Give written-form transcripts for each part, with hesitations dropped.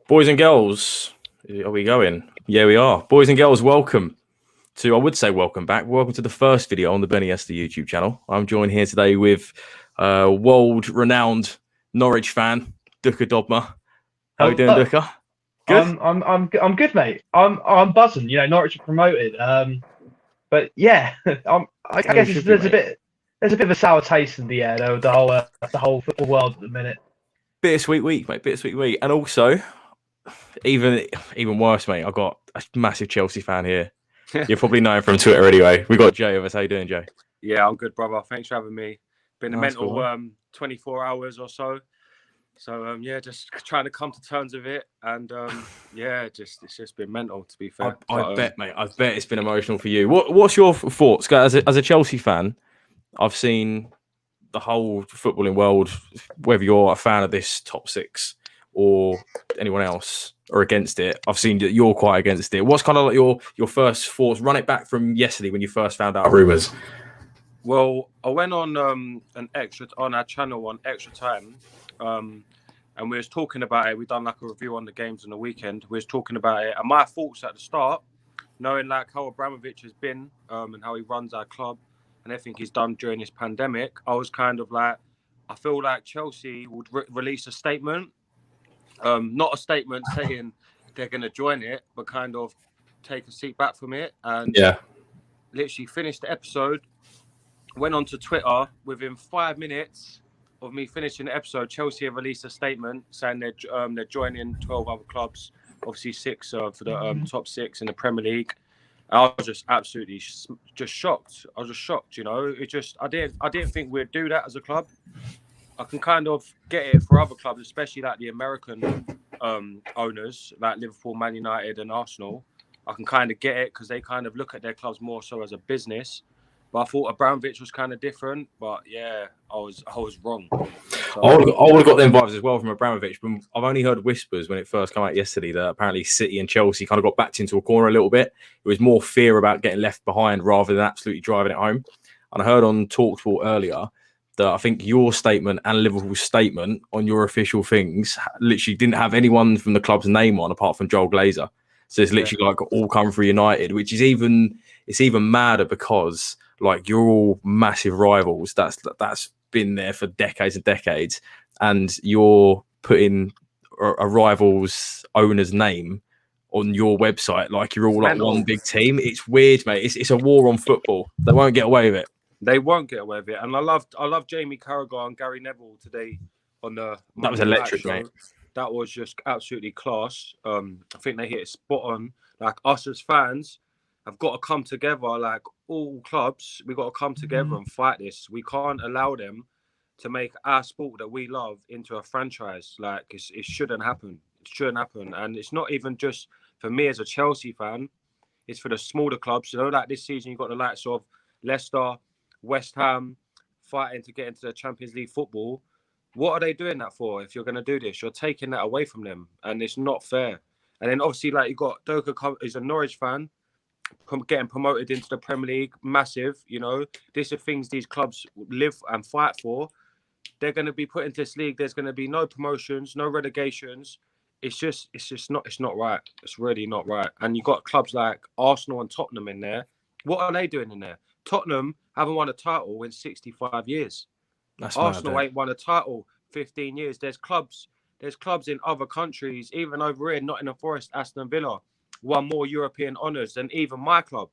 Boys and girls, are we going? Yeah, we are. Boys and girls, welcome to, I would say welcome back. Welcome to the first video on the Beniesta YouTube channel. I'm joined here today with world-renowned Norwich fan, Doeke Dobma. How you doing, Doeke? Good. I'm good, mate. I'm buzzing. You know, Norwich are promoted. But yeah, I guess there's a bit of a sour taste in the air though. The whole football world at the minute. Bittersweet week, mate. Bittersweet week, and also even worse, mate. I've got a massive Chelsea fan here. You'll probably know him from Twitter anyway. We got Jay with us. How you doing, Jay? Yeah, I'm good, brother. Thanks for having me. Been a mental cool, 24 hours or so. So yeah, just trying to come to terms with it, and yeah, it's just been mental, to be fair. I bet, mate. I bet it's been emotional for you. What's your thoughts, as a Chelsea fan? I've seen the whole footballing world, whether you're a fan of this top six or anyone else or against it. I've seen that you're quite against it. What's kind of like your first thoughts? Run it back from yesterday when you first found out rumours. Well, I went on on our channel on Extra Time, and we was talking about it. We done like a review on the games on the weekend. We was talking about it, and my thoughts at the start, knowing like how Abramovich has been, and how he runs our club, and everything he's done during this pandemic. I was kind of like, I feel like Chelsea would release a statement, not a statement saying they're going to join it, but kind of take a seat back from it, and literally finish the episode. Went onto Twitter within 5 minutes of me finishing the episode. Chelsea have released a statement saying they're joining 12 other clubs, obviously 6 for the top 6 in the Premier League. And I was just absolutely just shocked. I was just shocked, you know. It just I didn't think we'd do that as a club. I can kind of get it for other clubs, especially like the American owners, like Liverpool, Man United, and Arsenal. I can kind of get it because they kind of look at their clubs more so as a business. But I thought Abramovich was kind of different. But yeah, I was wrong. So, I would have got them vibes as well from Abramovich. But I've only heard whispers when it first came out yesterday that apparently City and Chelsea kind of got backed into a corner a little bit. It was more fear about getting left behind rather than absolutely driving it home. And I heard on TalkSport earlier that I think your statement and Liverpool's statement on your official things literally didn't have anyone from the club's name on apart from Joel Glazer. So it's literally like all come for United, which is even madder because like you're all massive rivals. That's been there for decades and decades, and you're putting a rival's owner's name on your website like you're all like one big team. It's weird, mate. It's a war on football. They won't get away with it. They won't get away with it. And I love Jamie Carragher and Gary Neville today on the that was electric, mate. That was just absolutely class. I think they hit it spot on. Like us as fans have got to come together. Like all clubs, we got to come together and fight this. We can't allow them to make our sport that we love into a franchise. Like it shouldn't happen. It shouldn't happen. And it's not even just for me as a Chelsea fan. It's for the smaller clubs. You know, like this season, you've got the likes of Leicester, West Ham fighting to get into the Champions League football. What are they doing that for? If you're going to do this, you're taking that away from them, and it's not fair. And then obviously, like you got Doeke is a Norwich fan, getting promoted into the Premier League, massive. You know, these are things these clubs live and fight for. They're going to be put into this league. There's going to be no promotions, no relegations. It's not right. It's really not right. And you got clubs like Arsenal and Tottenham in there. What are they doing in there? Tottenham haven't won a title in 65 years. That's Arsenal ain't won a title 15 years. There's clubs in other countries, even over here, Nottingham Forest, Aston Villa, won more European honours than even my club.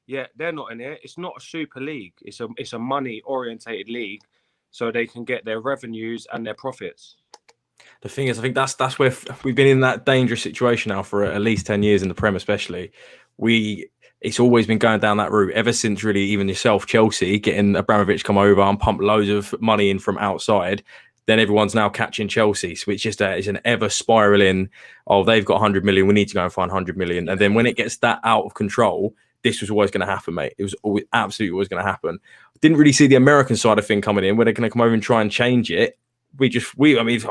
Yeah, they're not in it. It's not a super league. It's a money-orientated league, so they can get their revenues and their profits. The thing is, I think that's where we've been in that dangerous situation now for at least 10 years in the Prem, especially. It's always been going down that route ever since really even yourself, Chelsea, getting Abramovich come over and pump loads of money in from outside. Then everyone's now catching Chelsea. So it's just it's an ever spiraling, oh, they've got 100 million. We need to go and find 100 million. And then when it gets that out of control, this was always going to happen, mate. It was absolutely always going to happen. Didn't really see the American side of thing coming in where they're going to come over and try and change it. I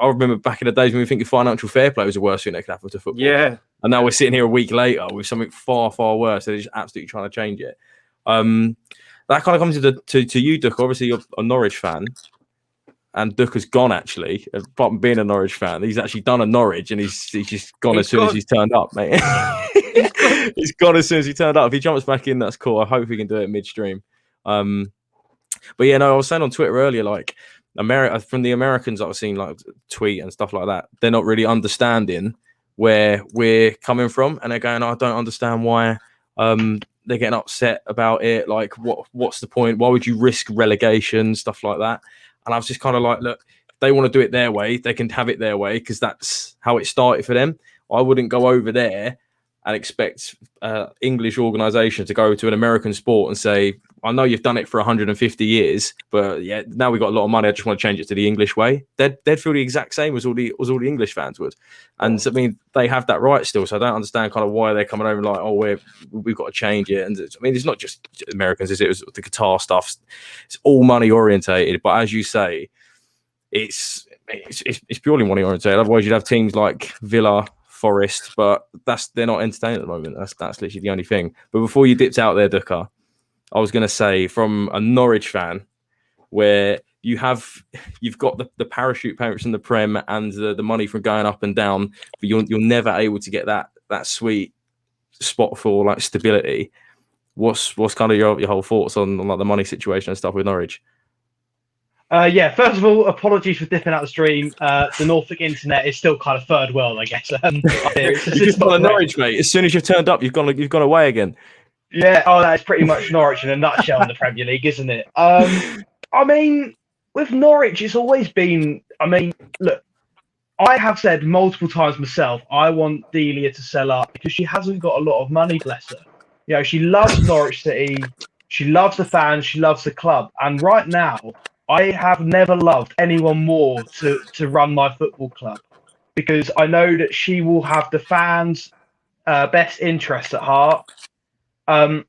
remember back in the days when we think financial fair play was the worst thing that could happen to football. Yeah. And now we're sitting here a week later with something far, far worse. They're just absolutely trying to change it. That kind of comes to you, Doeke. Obviously, you're a Norwich fan. and Doeka's gone actually. Apart from being a Norwich fan, he's actually done a Norwich, and he's just gone as soon as he's turned up, mate. He's gone as soon as he turned up. If he jumps back in, that's cool. I hope he can do it midstream. But yeah, no, I was saying on Twitter earlier, like from the Americans that I've seen like tweet and stuff like that, they're not really understanding where we're coming from, and they're going, I don't understand why they're getting upset about it. Like, what's the point? Why would you risk relegation, stuff like that? And I was just kind of like, look, if they want to do it their way, they can have it their way, because that's how it started for them. I wouldn't go over there and expect English organisation to go to an American sport and say, I know you've done it for 150 years, but yeah, now we've got a lot of money. I just want to change it to the English way. They'd feel the exact same as all the English fans would. And I mean, they have that right still. So I don't understand kind of why they're coming over like, oh, we've got to change it. And I mean, it's not just Americans, is it? It was the Qatar stuff. It's all money orientated. But as you say, it's purely money orientated. Otherwise, you'd have teams like Villa, Forest, but they're not entertaining at the moment. That's literally the only thing. But before you dipped out there, Doeke, I was going to say, from a Norwich fan, where you've got the parachute payments in the Prem and the money from going up and down, but you're never able to get that sweet spot for like stability. What's kind of your whole thoughts on like the money situation and stuff with Norwich? Yeah, first of all, apologies for dipping out the stream. The Norfolk internet is still kind of third world, I guess. You've just got a Norwich, mate. As soon as you've turned up, you've gone away again. Yeah, that is pretty much Norwich in a nutshell in the Premier League, isn't it? I mean, with Norwich, it's always been. I mean, look, I have said multiple times myself, I want Delia to sell up because she hasn't got a lot of money, bless her. You know, she loves Norwich City, she loves the fans, she loves the club, and right now, I have never loved anyone more to run my football club, because I know that she will have the fans' best interests at heart. And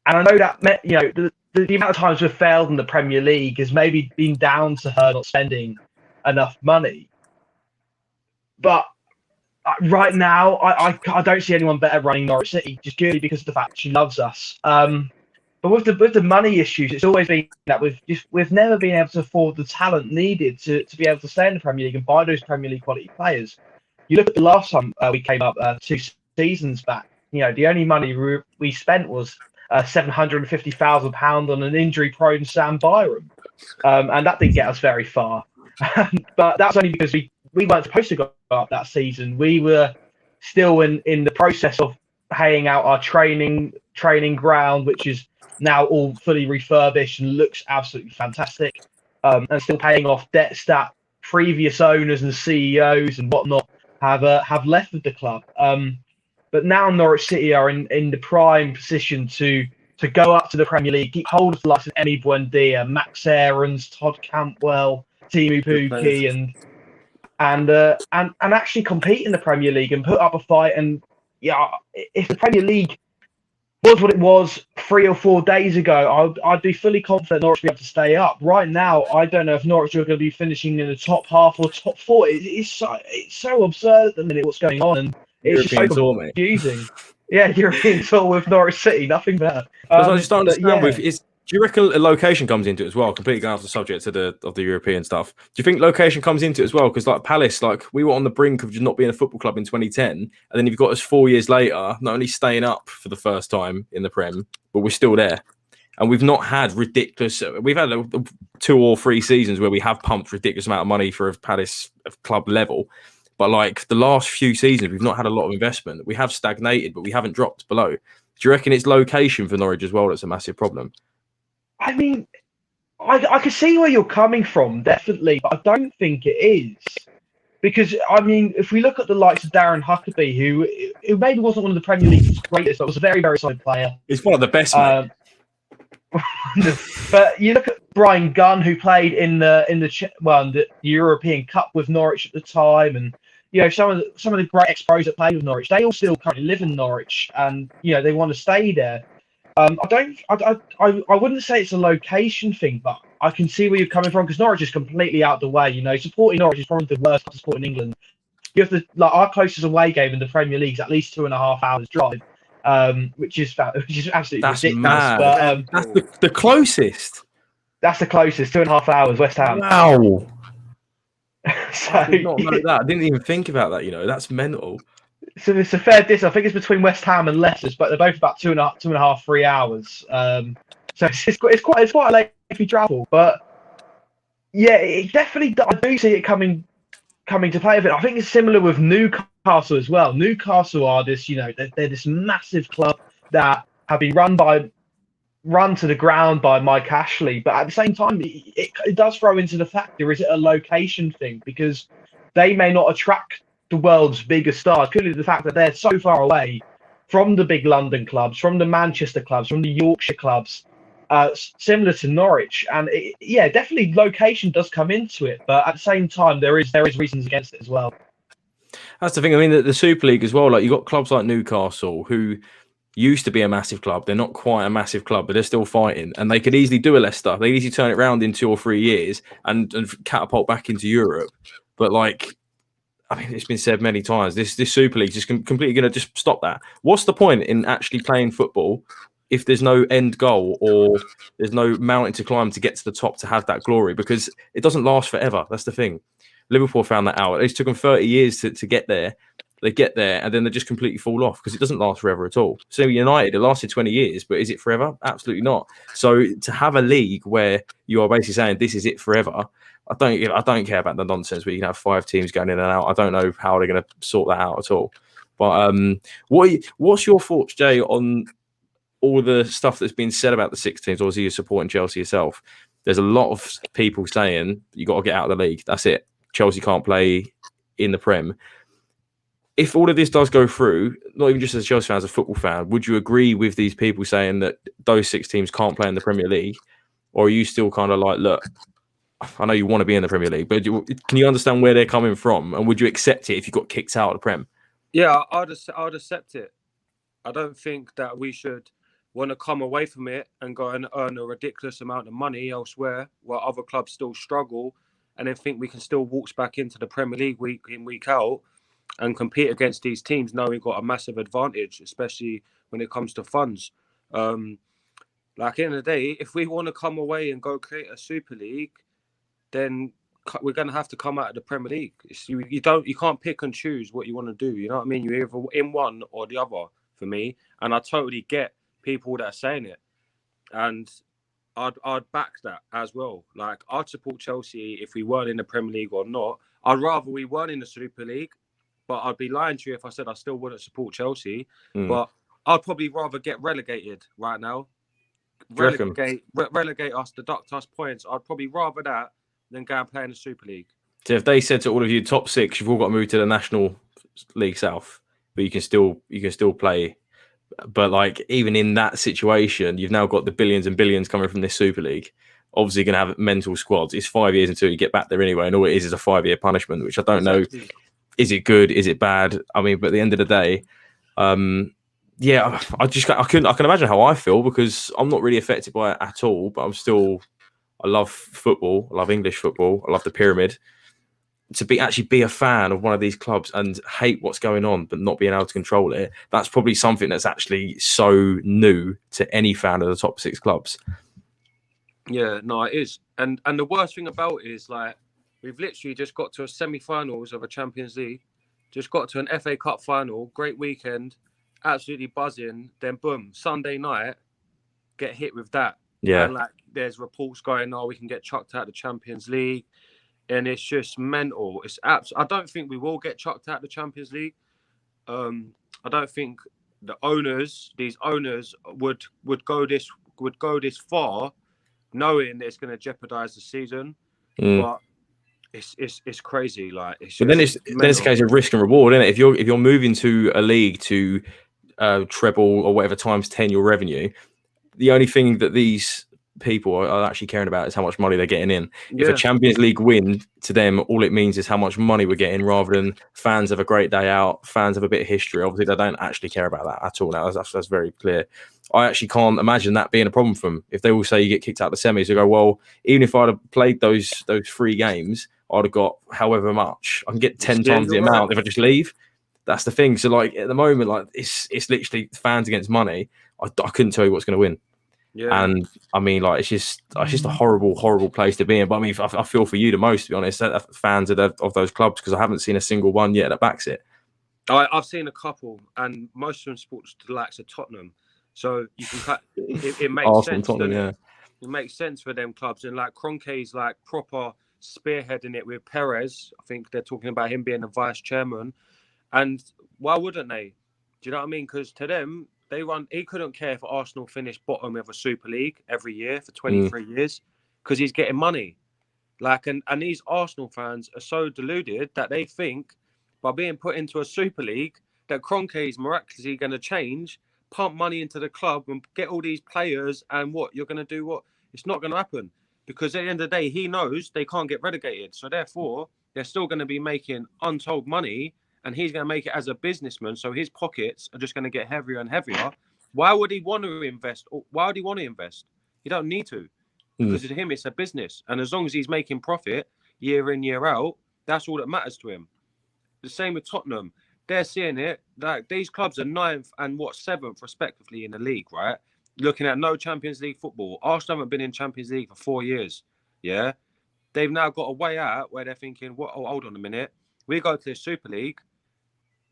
I know that, you know, the amount of times we've failed in the Premier League has maybe been down to her not spending enough money. But right now, I don't see anyone better running Norwich City, just purely because of the fact she loves us. But with the money issues, it's always been that we've never been able to afford the talent needed to be able to stay in the Premier League and buy those Premier League quality players. You look at the last time we came up 2 seasons back. You know, the only money we spent was £750,000 on an injury-prone Sam Byram, and that didn't get us very far. But that's only because we weren't supposed to go up that season. We were still in the process of paying out our training ground, which is now all fully refurbished and looks absolutely fantastic, and still paying off debts that previous owners and CEOs and whatnot have left with the club. But now Norwich City are in the prime position to go up to the Premier League, keep hold of the likes of Emi Buendia, Max Aarons, Todd Cantwell, Timu Pukki, and actually compete in the Premier League and put up a fight. And yeah, if the Premier League was what it was 3 or 4 days ago, I'd be fully confident Norwich would be able to stay up. Right now, I don't know if Norwich are going to be finishing in the top half or top 4. It's so absurd at the minute what's going on, and it's European just so tour, confusing. Yeah, European tour with Norwich City, nothing better. I just don't understand do you reckon a location comes into it as well? Completely going off the subject of the European stuff. Do you think location comes into it as well? Because like Palace, like we were on the brink of just not being a football club in 2010, and then you've got us 4 years later, not only staying up for the first time in the Prem, but we're still there. And we've not had ridiculous. We've had 2 or 3 seasons where we have pumped ridiculous amount of money for a Palace club level. But like the last few seasons, we've not had a lot of investment. We have stagnated, but we haven't dropped below. Do you reckon it's location for Norwich as well that's a massive problem? I mean, I can see where you're coming from, definitely, but I don't think it is. Because, I mean, if we look at the likes of Darren Huckabee, who maybe wasn't one of the Premier League's greatest, but was a very, very solid player. He's one of the best, mate. But you look at Brian Gunn, who played in the European Cup with Norwich at the time, and you know some of the great ex-pros that played with Norwich, they all still currently live in Norwich, and you know they want to stay there. I wouldn't say it's a location thing, but I can see where you're coming from because Norwich is completely out the way. You know, supporting Norwich is probably the worst sport in England. You have to our closest away game in the Premier League is at least 2.5 hours drive. Which is absolutely ridiculous. Mad. But, that's the closest. That's the closest, 2.5 hours, West Ham. Wow. So, I did not know that. I didn't even think about that, That's mental. So it's a fair distance. I think it's between West Ham and Leicester, but they're both about 2.5, 3 hours. So it's quite a lengthy travel. But yeah, it definitely, I do see it coming to play with it. I think it's similar with Newcastle as well. Newcastle are this, they're this massive club that have been run to the ground by Mike Ashley, but at the same time, it does throw into the factor, is it a location thing? Because they may not attract the world's biggest stars, purely the fact that they're so far away from the big London clubs, from the Manchester clubs, from the Yorkshire clubs, similar to Norwich. And definitely location does come into it, but at the same time, there is reasons against it as well. That's the thing. I mean, the Super League as well, like you've got clubs like Newcastle who used to be a massive club. They're not quite a massive club, but they're still fighting. And they could easily do a Leicester. They easily turn it around in 2 or 3 years and catapult back into Europe. But it's been said many times, this Super League is just completely going to just stop that. What's the point in actually playing football if there's no end goal or there's no mountain to climb to get to the top to have that glory? Because it doesn't last forever. That's the thing. Liverpool found that out. It took them 30 years to get there. They get there and then they just completely fall off because it doesn't last forever at all. So United, it lasted 20 years, but is it forever? Absolutely not. So to have a league where you are basically saying this is it forever, I don't care about the nonsense where you can have 5 teams going in and out. I don't know how they're going to sort that out at all. But what's your thoughts, Jay, on all the stuff that's been said about the 6 teams? Obviously, you're supporting Chelsea yourself. There's a lot of people saying you got to get out of the league. That's it. Chelsea can't play in the Prem. If all of this does go through, not even just as a Chelsea fan, as a football fan, would you agree with these people saying that those 6 teams can't play in the Premier League? Or are you still kind of like, look, I know you want to be in the Premier League, but can you understand where they're coming from? And would you accept it if you got kicked out of the Prem? Yeah, I'd accept it. I don't think that we should want to come away from it and go and earn a ridiculous amount of money elsewhere while other clubs still struggle and then think we can still waltz back into the Premier League week in, week out and compete against these teams knowing we've got a massive advantage, especially when it comes to funds. At the end of the day, if we want to come away and go create a Super League, then we're going to have to come out of the Premier League. You can't pick and choose what you want to do. You know what I mean? You're either in one or the other for me. And I totally get people that are saying it. And I'd back that as well. Like, I'd support Chelsea if we weren't in the Premier League or not. I'd rather we weren't in the Super League, but I'd be lying to you if I said I still wouldn't support Chelsea. But I'd probably rather get relegated right now. Relegate us, deduct us points. I'd probably rather that than go and play in the Super League. So if they said to all of you, top 6, you've all got to move to the National League South, but you can still play. But like, even in that situation, you've now got the billions and billions coming from this Super League. Obviously, going to have mental squads. It's 5 years until you get back there anyway, and all it is a 5-year punishment, which I don't know. Is it good? Is it bad? I mean, but at the end of the day, I can imagine how I feel because I'm not really affected by it at all. But I love football. I love English football. I love the pyramid. To be a fan of one of these clubs and hate what's going on, but not being able to control it, that's probably something that's actually so new to any fan of the top 6 clubs. Yeah, no, it is. And the worst thing about it is, like, we've literally just got to a semi-finals of a Champions League, just got to an FA Cup final, great weekend, absolutely buzzing. Then boom, Sunday night, get hit with that. Yeah. And like, there's reports going, we can get chucked out of the Champions League. And it's just mental. I don't think we will get chucked out of the Champions League. I don't think these owners would go this far, knowing that it's going to jeopardize the season. But it's crazy. Like, it's then it's a case of risk and reward, isn't it? If you're moving to a league to treble or whatever times 10 your revenue, the only thing that these people are actually caring about is how much money they're getting in. Yeah. If a Champions League win to them, all it means is how much money we're getting, rather than fans have a great day out, fans have a bit of history. Obviously, they don't actually care about that at all. Now that's very clear. I actually can't imagine that being a problem for them. If they all say you get kicked out of the semis, they go, well, even if I'd have played those 3 games, I'd have got however much. I can get 10 times the amount if I just leave. That's the thing. So like, at the moment, like, it's literally fans against money. I couldn't tell you what's going to win. Yeah. And I mean, like, it's just a horrible, horrible place to be in. But I mean, I feel for you the most, to be honest, fans of those clubs, because I haven't seen a single one yet that backs it. I've seen a couple, and most of them sports the likes of Tottenham. So you can cut. It makes Arsenal, sense. Tottenham, Doesn't yeah. it? It makes sense for them clubs, and like Kroenke's like proper spearheading it with Perez. I think they're talking about him being the vice chairman. And why wouldn't they? Do you know what I mean? Because to them, they run. He couldn't care if Arsenal finished bottom of a Super League every year for 23 years, because he's getting money. Like, and these Arsenal fans are so deluded that they think by being put into a Super League that Kroenke is miraculously going to change, pump money into the club and get all these players, and what you're going to do? What? It's not going to happen, because at the end of the day, he knows they can't get relegated. So therefore, they're still going to be making untold money, and he's going to make it as a businessman. So his pockets are just going to get heavier and heavier. Why would he want to invest? Why would he want to invest? He don't need to. Because to him, it's a business. And as long as he's making profit year in, year out, that's all that matters to him. The same with Tottenham. They're seeing it. Like, these clubs are 9th and 7th, respectively, in the league, right? Looking at no Champions League football. Arsenal haven't been in Champions League for 4 years. Yeah. They've now got a way out where they're thinking, "What? Oh, hold on a minute. We go to the Super League.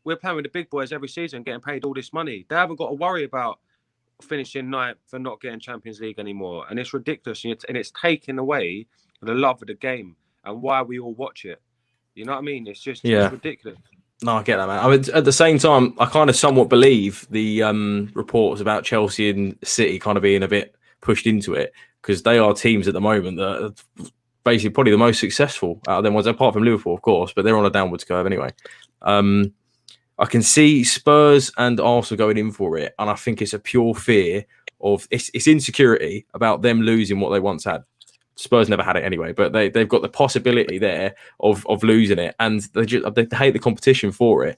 We're playing with the big boys every season, getting paid all this money. They haven't got to worry about finishing 9th for not getting Champions League anymore." And it's ridiculous, and it's taking away the love of the game and why we all watch it. You know what I mean? It's just it's ridiculous. No, I get that, man. I mean, at the same time, I kind of somewhat believe the reports about Chelsea and City kind of being a bit pushed into it, because they are teams at the moment that are basically probably the most successful out of them ones, apart from Liverpool, of course, but they're on a downwards curve anyway. I can see Spurs and Arsenal going in for it, and I think it's a pure fear of it's insecurity about them losing what they once had. Spurs never had it anyway, but they've got the possibility there of losing it, and they hate the competition for it.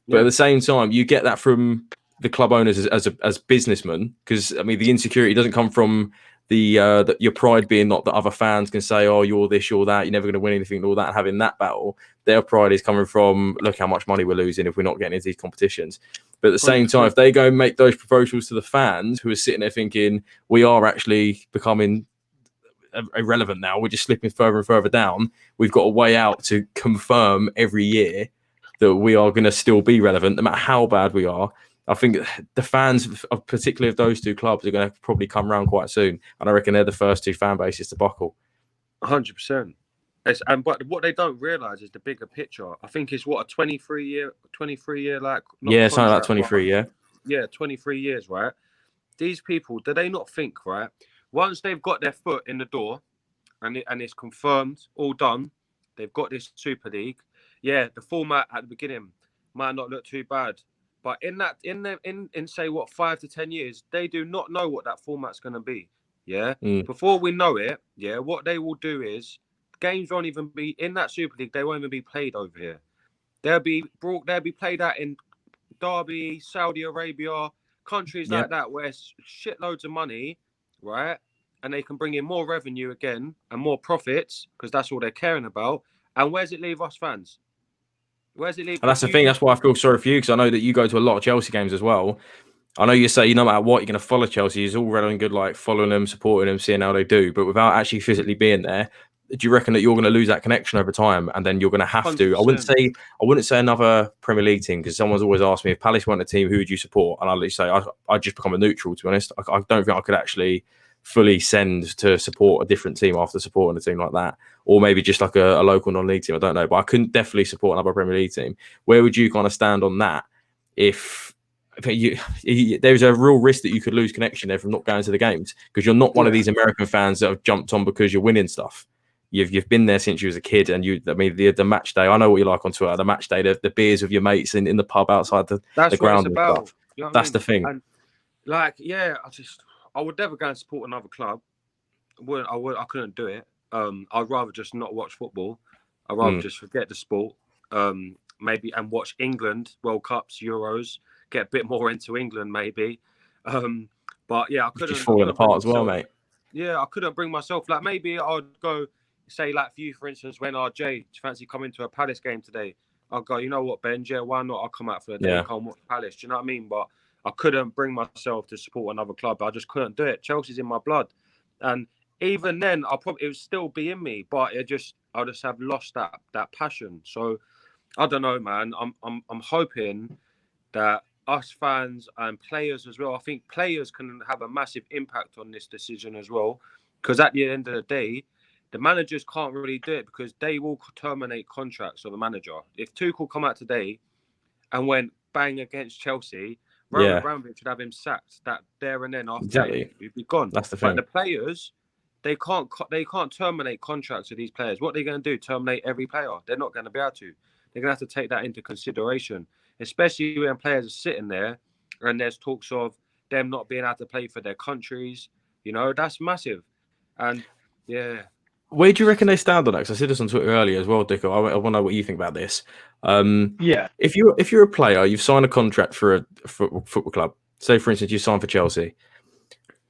But at the same time, you get that from the club owners as businessmen, because I mean, the insecurity doesn't come from your pride being not that other fans can say, "Oh, you're this, you're that, you're never going to win anything," and all that, and having that battle. Their pride is coming from, look how much money we're losing if we're not getting into these competitions. But at the same time, if they go and make those proposals to the fans who are sitting there thinking, we are actually becoming irrelevant now, we're just slipping further and further down, we've got a way out to confirm every year that we are going to still be relevant no matter how bad we are. I think the fans, particularly of those two clubs, are going to probably come around quite soon, and I reckon they're the first two fan bases to buckle. 100%. But what they don't realise is the bigger picture. I think it's what, a 23 year like, something like 23, yeah, 23 years, right? These people, do they not think, right? Once they've got their foot in the door, and it's confirmed, all done, they've got this Super League. Yeah, the format at the beginning might not look too bad, but in say what, 5 to 10 years, they do not know what that format's going to be. Yeah, before we know it, yeah, what they will do is games won't even be in that Super League. They won't even be played over here. They'll be played out in Derby, Saudi Arabia, countries like that, where it's shitloads of money, right? And they can bring in more revenue again and more profits, because that's all they're caring about. And where's it leave us fans? Where's it leave? And that's the thing. That's why I feel sorry for you, because I know that you go to a lot of Chelsea games as well. I know you say no matter what, you're going to follow Chelsea. It's all well and good, like following them, supporting them, seeing how they do. But without actually physically being there, do you reckon that you're going to lose that connection over time, and then you're going to have 100%. to? I wouldn't say another Premier League team, because someone's always asked me, if Palace weren't a team, who would you support? And I'll literally say I'd just become a neutral. To be honest, I don't think I could actually fully send to support a different team after supporting a team like that, or maybe just like a local non-league team. I don't know, but I couldn't definitely support another Premier League team. Where would you kind of stand on that? If there's a real risk that you could lose connection there from not going to the games, because you're not one of these American fans that have jumped on because you're winning stuff. You've been there since you was a kid, and the match day. I know what you like on Twitter. The match day, the beers with your mates in the pub outside the ground and stuff. You know that's the thing. And I would never go and support another club. I couldn't do it. I'd rather just not watch football. I'd rather just forget the sport. Maybe and watch England World Cups, Euros. Get a bit more into England, maybe. But yeah, I couldn't. Just falling apart as well, mate. Yeah, I couldn't bring myself. Like, maybe I'd go, say, like for you, for instance, when RJ, do you fancy coming to a Palace game today? I'll go, you know what, Ben, yeah, why not? I'll come out for the day and come watch Palace. Do you know what I mean? But I couldn't bring myself to support another club. I just couldn't do it. Chelsea's in my blood, and even then, it would still be in me, but I just have lost that passion. So I don't know, man. I'm hoping that us fans and players as well. I think players can have a massive impact on this decision as well, because at the end of the day, the managers can't really do it because they will terminate contracts of a manager. If Tuchel come out today and went bang against Chelsea, Roman Abramovich should have him sacked that there and then after he'd be gone. That's the thing. But the players, they can't terminate contracts with these players. What are they going to do? Terminate every player? They're not going to be able to. They're going to have to take that into consideration, especially when players are sitting there and there's talks of them not being able to play for their countries. You know, that's massive. And yeah. Where do you reckon they stand on that? Because I said this on Twitter earlier as well, Doeke. I want to know what you think about this. If you're a player, you've signed a contract for a football club. Say, for instance, you signed for Chelsea.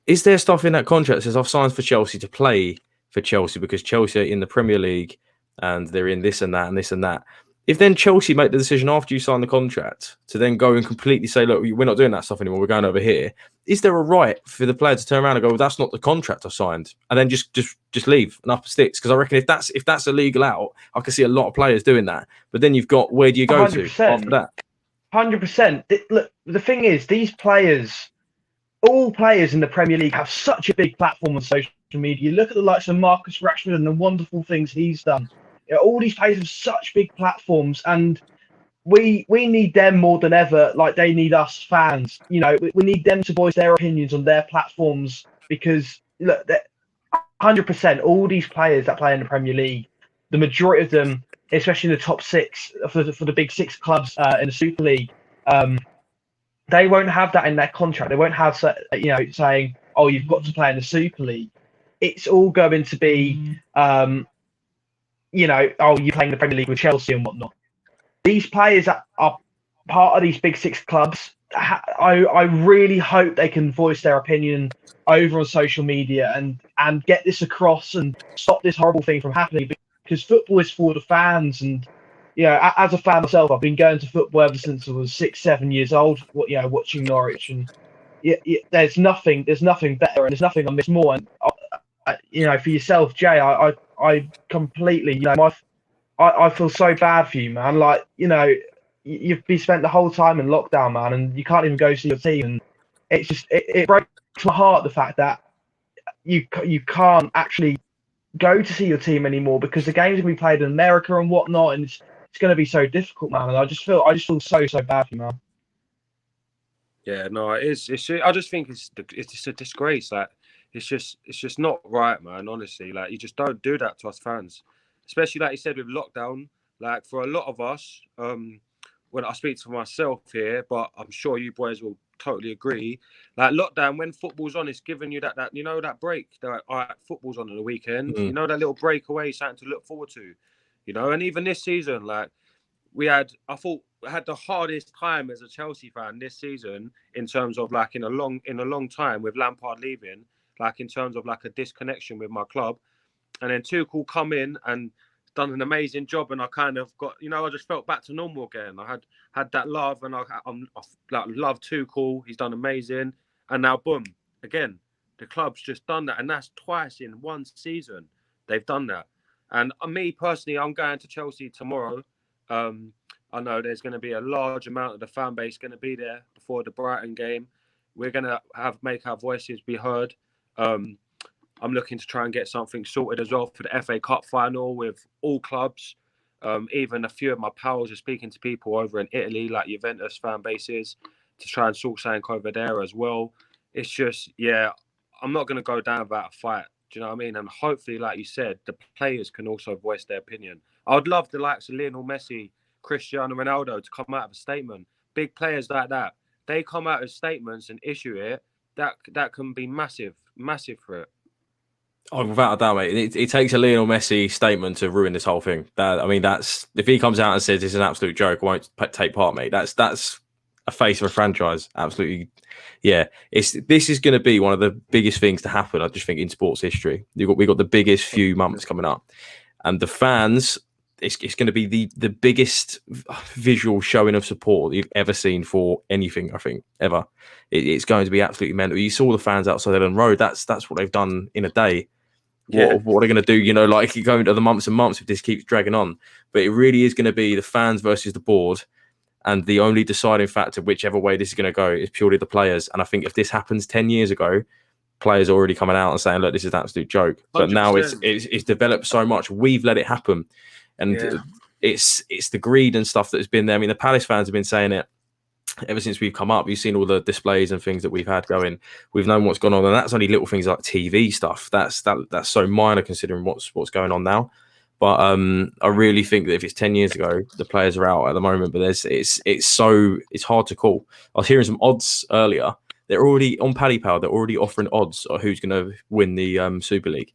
Is there stuff in that contract that says I've signed for Chelsea to play for Chelsea because Chelsea are in the Premier League and they're in this and that and this and that? If then Chelsea make the decision after you sign the contract to then go and completely say, look, we're not doing that stuff anymore, we're going over here, is there a right for the player to turn around and go, well, that's not the contract I signed, and then just leave and up sticks? Because I reckon if that's a legal out, I can see a lot of players doing that. But then you've got, where do you go 100%. to after that? 100%. Look, the thing is, these players, all players in the Premier League have such a big platform on social media. You look at the likes of Marcus Rashford and the wonderful things he's done. You know, all these players have such big platforms, and we need them more than ever. Like, they need us fans. You know, we need them to voice their opinions on their platforms, because look, 100%, all these players that play in the Premier League, the majority of them, especially in the top six for the big six clubs in the Super League, they won't have that in their contract. They won't have, saying, oh, you've got to play in the Super League. It's all going to be, oh, you're playing the Premier League with Chelsea and whatnot. These players that are part of these big six clubs, I really hope they can voice their opinion over on social media and get this across and stop this horrible thing from happening, because football is for the fans. And as a fan myself, I've been going to football ever since I was 6-7 years old, watching Norwich, and there's nothing better, and there's nothing I miss more. And for yourself, Jay, I completely, I feel so bad for you, man. Like, you've been spent the whole time in lockdown, man, and you can't even go see your team. And it's just, it breaks my heart, the fact that you can't actually go to see your team anymore because the games will be played in America and whatnot, and it's going to be so difficult, man. And I just feel so bad for you, man. Yeah, no, it is. I just think it's just a disgrace. Like, it's just not right, man. Honestly, like, you just don't do that to us fans, especially like you said with lockdown. Like, for a lot of us, when I speak to myself here, but I'm sure you boys will totally agree. Like, lockdown, when football's on, it's giving you that that break. That, all right, football's on the weekend. That little breakaway, something to look forward to. And even this season, like, I thought we had the hardest time as a Chelsea fan this season in terms of, like, in a long time with Lampard leaving, like, in terms of like a disconnection with my club, and then Tuchel come in and done an amazing job, and I kind of got, I just felt back to normal again. I had that love, and I love Tuchel. He's done amazing, and now boom, again, the club's just done that, and that's twice in one season they've done that. And me personally, I'm going to Chelsea tomorrow. I know there's going to be a large amount of the fan base going to be there before the Brighton game. We're going to make our voices be heard. I'm looking to try and get something sorted as well for the FA Cup final with all clubs. Even a few of my pals are speaking to people over in Italy, like Juventus fan bases, to try and sort something over there as well. It's just, I'm not going to go down without a fight. Do you know what I mean? And hopefully, like you said, the players can also voice their opinion. I would love the likes of Lionel Messi, Cristiano Ronaldo to come out with a statement. Big players like that, they come out with statements and issue it. That can be massive for it. Oh, without a doubt, mate. It takes a Lionel Messi statement to ruin this whole thing. That's if he comes out and says it's an absolute joke, I won't take part, mate. That's a face of a franchise. Absolutely, yeah. This is going to be one of the biggest things to happen, I just think, in sports history. We've got the biggest few months coming up, and the fans. it's going to be the biggest visual showing of support you've ever seen for anything. I think ever. It's going to be absolutely mental. You saw the fans outside Ellen Road. That's what they've done in a day. What are they going to do? You know, like going to the months and months if this keeps dragging on. But it really is going to be the fans versus the board, and the only deciding factor, whichever way this is going to go, is purely the players. And I think if this happens 10 years ago, players are already coming out and saying, "Look, this is an absolute joke." But 100%. Now it's developed so much. We've let it happen, and it's the greed and stuff that has been there. I mean, the Palace fans have been saying it ever since we've come up. You've seen all the displays and things that we've had going. We've known what's gone on, and that's only little things like TV stuff. That's so minor considering what's going on now. But I really think that if it's 10 years ago, the players are out at the moment. But it's hard to call. I was hearing some odds earlier. They're already on Paddy Power. They're already offering odds on who's going to win the Super League.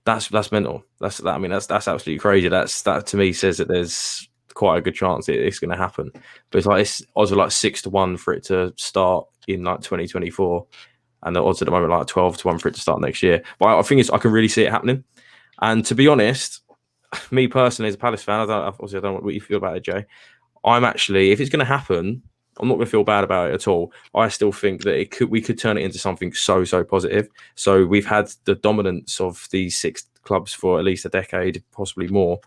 That's mental. That's absolutely crazy. That to me says that there's quite a good chance it's going to happen. But it's odds are like 6-1 for it to start in like 2024, and the odds at the moment are like 12-1 for it to start next year. But I think I can really see it happening. And to be honest, me personally as a Palace fan, I don't know what you feel about it, Jay. I'm actually, if it's going to happen, I'm not going to feel bad about it at all. I still think that we could turn it into something so positive. So we've had the dominance of these 6 clubs for at least a decade, possibly more,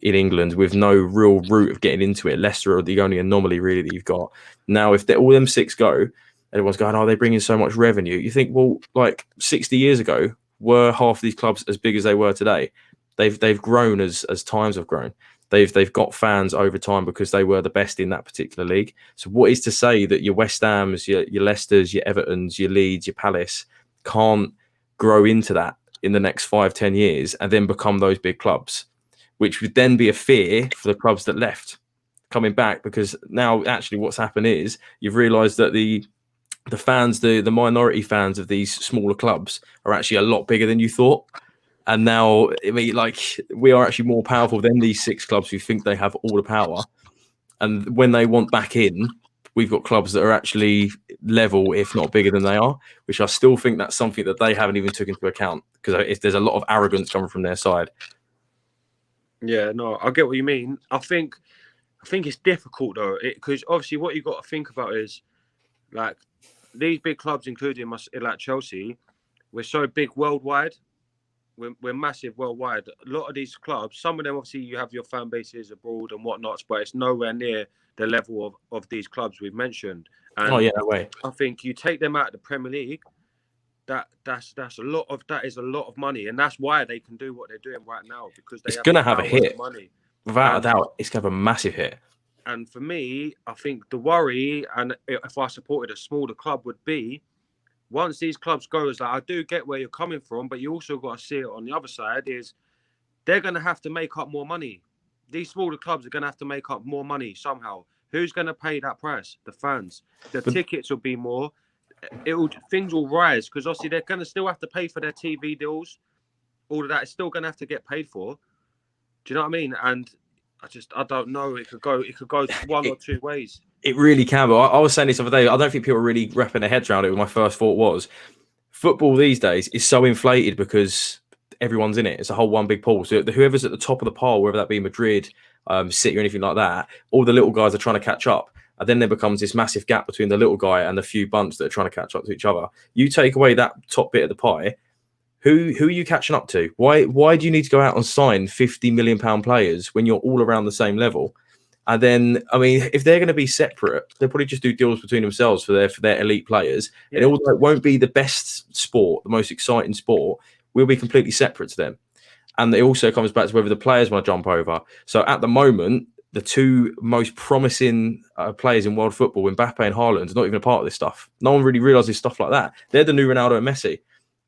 in England, with no real route of getting into it. Leicester are the only anomaly really that you've got. Now, if all them 6 go, everyone's going, "Oh, they bring in so much revenue." You think, well, like 60 years ago, were half these clubs as big as they were today? They've grown as times have grown. They've got fans over time because they were the best in that particular league. So what is to say that your West Hams, your Leicesters, your Evertons, your Leeds, your Palace can't grow into that in the next 5-10 years and then become those big clubs, which would then be a fear for the clubs that left coming back, because now actually what's happened is you've realised that the fans, the minority fans of these smaller clubs are actually a lot bigger than you thought. And now, I mean, like, we are actually more powerful than these 6 clubs who think they have all the power. And when they want back in, we've got clubs that are actually level, if not bigger than they are, which I still think that's something that they haven't even took into account, because there's a lot of arrogance coming from their side. Yeah, no, I get what you mean. I think it's difficult though, because obviously what you've got to think about is, like, these big clubs, including like Chelsea, we're so big worldwide. We're massive worldwide. A lot of these clubs, some of them obviously you have your fan bases abroad and whatnot, but it's nowhere near the level of these clubs we've mentioned. And no way. I think you take them out of the Premier League, that's a lot of money, and that's why they can do what they're doing right now, because it's going to have a hit. Money. Without a doubt, it's going to have a massive hit. And for me, I think the worry, and if I supported a smaller club, would be once these clubs go, is like, I do get where you're coming from, but you also got to see it on the other side, is they're going to have to make up more money. These smaller clubs are going to have to make up more money somehow. Who's going to pay that price? The fans. The tickets will be more. Things will rise, because obviously they're going to still have to pay for their TV deals. All of that is still going to have to get paid for. Do you know what I mean? And I don't know. It could go one or two ways. It really can. But I was saying this other day, I don't think people are really wrapping their heads around it. My first thought was, football these days is so inflated because everyone's in it. It's a whole one big pool. So whoever's at the top of the pile, whether that be Madrid, City or anything like that, all the little guys are trying to catch up. And then there becomes this massive gap between the little guy and the few bunch that are trying to catch up to each other. You take away that top bit of the pie, who are you catching up to? Why do you need to go out and sign £50 million players when you're all around the same level? And then, I mean, if they're going to be separate, they'll probably just do deals between themselves for their elite players. Yeah. And although it won't be the best sport, the most exciting sport, we'll be completely separate to them. And it also comes back to whether the players want to jump over. So at the moment, the 2 most promising players in world football, Mbappe and Haaland, are not even a part of this stuff. No one really realises stuff like that. They're the new Ronaldo and Messi.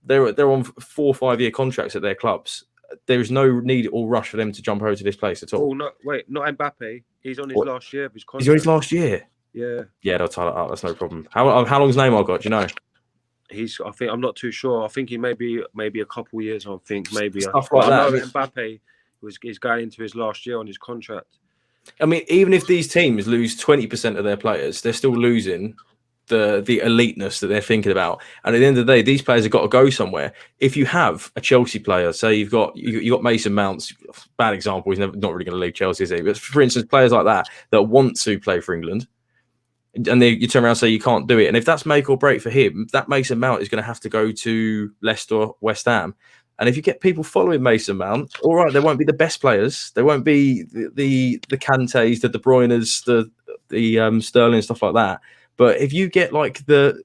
They're on 4 or 5 year contracts at their clubs. There is no need or rush for them to jump over to this place at all. Oh, no, wait, not Mbappe. He's on his last year of his contract. He's on his last year? Yeah. Yeah, they'll tie it up. That's no problem. How long's Neymar got? Do you know? I'm not too sure. I think he maybe a couple of years. I think maybe. Stuff like that. I know Mbappe is going into his last year on his contract. I mean, even if these teams lose 20% of their players, they're still losing the eliteness that they're thinking about. And at the end of the day, these players have got to go somewhere. If you have a Chelsea player, say you got Mason Mount's, bad example, he's not really going to leave Chelsea, is he? But for instance, players like that want to play for England, and you turn around and say you can't do it. And if that's make or break for him, that Mason Mount is going to have to go to Leicester, West Ham. And if you get people following Mason Mount, all right, they won't be the best players. They won't be the Kantés, the De Bruynes, the Sterling, stuff like that. But if you get like the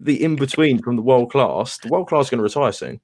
in between from the world class is going to retire soon.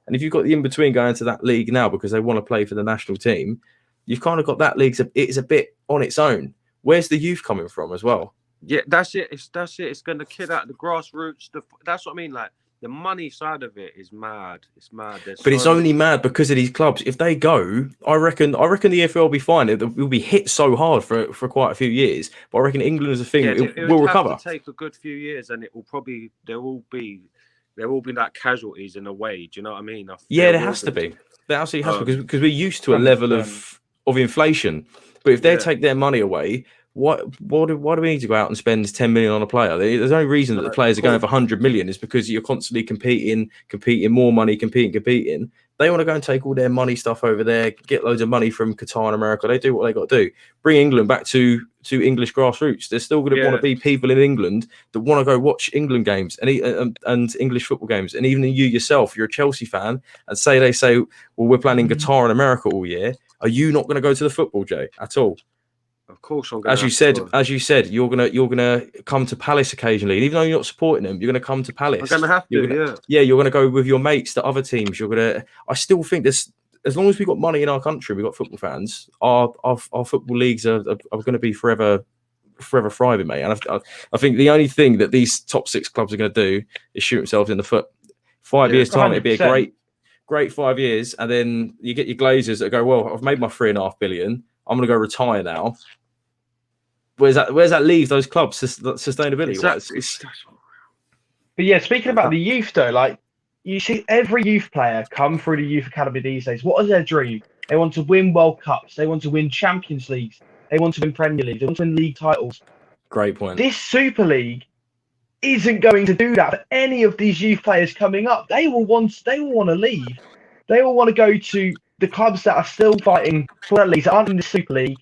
And if you've got the in between going into that league now because they want to play for the national team, you've kind of got that league. It's a bit on its own. Where's the youth coming from as well? Yeah, that's it. It's going to kill out the grassroots. That's what I mean. Like the money side of it is mad. It's mad. It's only mad because of these clubs. If they go, I reckon the EFL will be fine. It will be hit so hard for quite a few years. But I reckon England as a thing, it will recover. Have to take a good few years, and it will probably there will be like casualties in a way. Do you know what I mean? There has to be. There absolutely has to be because we're used to a level of inflation. But if they take their money away, why do we need to go out and spend 10 million on a player? There's no reason that the players are going for 100 million is because you're constantly competing more money, competing. They want to go and take all their money stuff over there, get loads of money from Qatar and America. They do what they got to do. Bring England back to English grassroots. There's still going to want to be people in England that want to go watch England games and English football games. And even you yourself, you're a Chelsea fan, and they say, well, we're playing in Qatar and America all year. Are you not going to go to the football, Jay, at all? Of course, I'm gonna as you said, you're gonna come to Palace occasionally, and even though you're not supporting them, you're gonna come to Palace. I'm gonna have to, you're gonna go with your mates to other teams. I still think this. As long as we've got money in our country, we've got football fans. Our football leagues are going to be forever thriving, mate. And I think the only thing that these top 6 clubs are going to do is shoot themselves in the foot. 5 years time, 100%. It'd be a great 5 years, and then you get your Glazers that go, well, I've made my $3.5 billion. I'm going to go retire now. Where's that leave those clubs sustainability? Exactly. But yeah, speaking about the youth though, like you see every youth player come through the youth academy these days. What is their dream? They want to win World Cups. They want to win Champions Leagues. They want to win Premier League. They want to win league titles. Great point. This Super League isn't going to do that for any of these youth players coming up. They will want to leave. They will want to go to the clubs that are still fighting for that league, that aren't in the Super League.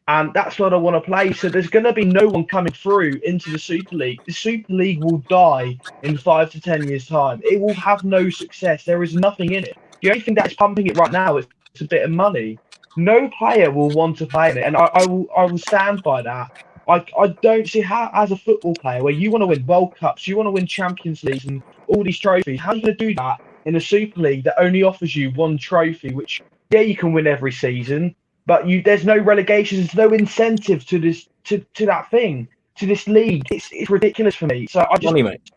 And that's what I want to play. So there's going to be no one coming through into the Super League. The Super League will die in 5 to 10 years' time. It will have no success. There is nothing in it. The only thing that's pumping it right now is a bit of money. No player will want to play in it, and I will stand by that. I don't see how, as a football player, where you want to win World Cups, you want to win Champions Leagues and all these trophies, how are you going to do that in a Super League that only offers you one trophy, which, yeah, you can win every season, but there's no relegation, there's no incentive to this, to that thing, to this league. It's ridiculous for me. So I just, money, mate.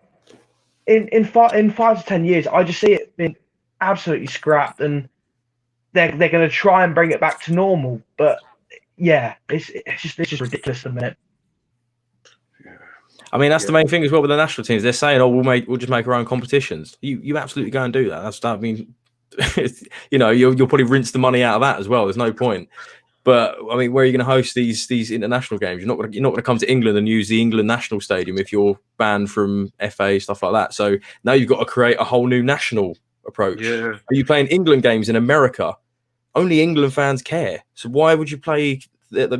In 5 to 10 years, I just see it being absolutely scrapped, and they're going to try and bring it back to normal. But yeah, it's just ridiculous at the minute. I mean, that's the main thing as well with the national teams. They're saying, "Oh, we'll just make our own competitions." You absolutely go and do that. I mean, you'll probably rinse the money out of that as well. There's no point. But I mean, where are you going to host these international games? You're not going to come to England and use the England National Stadium if you're banned from FA, stuff like that. So now you've got to create a whole new national approach. Yeah. Are you playing England games in America? Only England fans care. So why would you play? It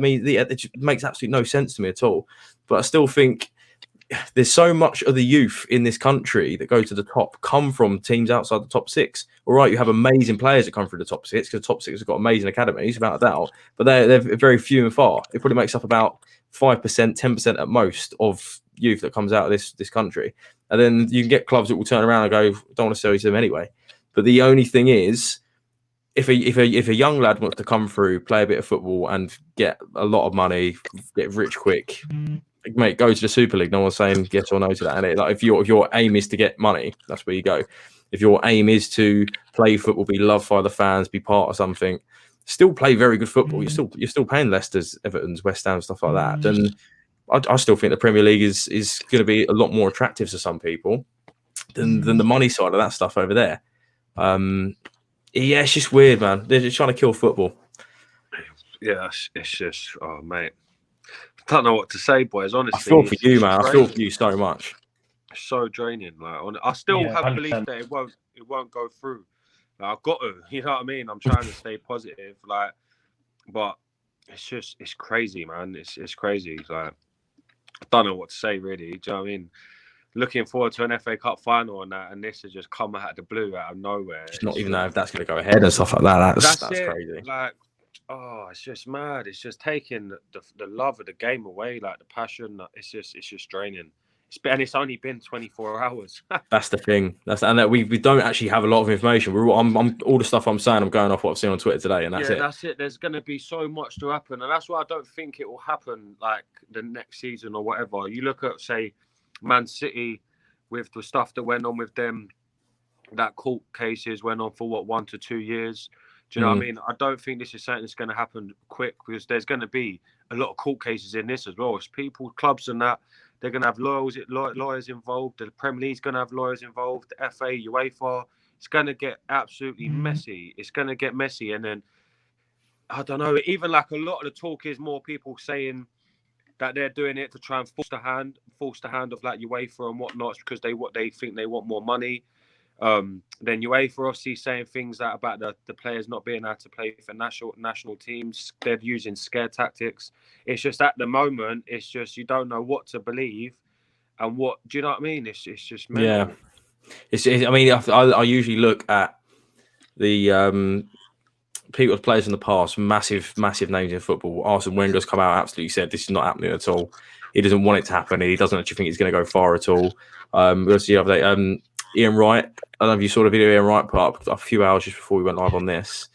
makes absolutely no sense to me at all. But I still think there's so much of the youth in this country that go to the top come from teams outside the top 6. All right, you have amazing players that come through the top 6 because the top 6 have got amazing academies, without a doubt. But they're very few and far. It probably makes up about 5%, 10% at most of youth that comes out of this country. And then you can get clubs that will turn around and go, don't want to sell you to them anyway. But the only thing is, if a young lad wants to come through, play a bit of football and get a lot of money, get rich quick, mate, go to the Super League. No one's saying yes or no to that. And like if your aim is to get money, that's where you go. If your aim is to play football, be loved by the fans, be part of something, still play very good football. You're still paying Leicester's, Everton's, West Ham, stuff like that. Then I still think the Premier League is going to be a lot more attractive to some people than the money side of that stuff over there. Yeah, it's just weird, man. They're just trying to kill football. Yeah, it's just, oh, mate. don't know what to say, boys. Honestly, I feel for you, man. draining. I feel for you so much. So draining. Like, I still have 100%. belief that it won't go through. Like, I've got to. You know what I mean? I'm trying to stay positive. Like, but it's crazy, man. It's crazy. Like, I don't know what to say really. Do you know what I mean? Looking forward to an FA Cup final and that, and this has just come out of the blue, out of nowhere. Just not even know if that's going to go ahead and stuff like that. That's crazy. Like, it's just mad. It's just taking the love of the game away, like the passion. It's just draining. And it's only been 24 hours. That's the thing. And that we don't actually have a lot of information. I'm all the stuff I'm saying. I'm going off what I've seen on Twitter today, and that's it. That's it. There's going to be so much to happen, and that's why I don't think it will happen like the next season or whatever. You look at, say, Man City with the stuff that went on with them, that court cases went on for 1 to 2 years. Do you know what I mean? I don't think this is something that's going to happen quick, because there's going to be a lot of court cases in this as well. It's people, clubs and that, they're going to have lawyers involved. The Premier League's going to have lawyers involved. The FA, UEFA. It's going to get absolutely messy. It's going to get messy. And then, I don't know, even like a lot of the talk is more people saying that they're doing it to try and force the hand of like UEFA and whatnot, because they think they want more money. Then UEFA obviously saying things that about the players not being able to play for national teams. They're using scare tactics. It's just at the moment, it's just you don't know what to believe and what. Do you know what I mean? It's just mental. Yeah. I mean, I usually look at the people, players in the past, massive names in football. Arsene Wenger's come out absolutely said this is not happening at all. He doesn't want it to happen. He doesn't actually think it's going to go far at all. We'll see the other day. Ian Wright, I don't know if you saw the video Ian Wright put up a few hours just before we went live on this.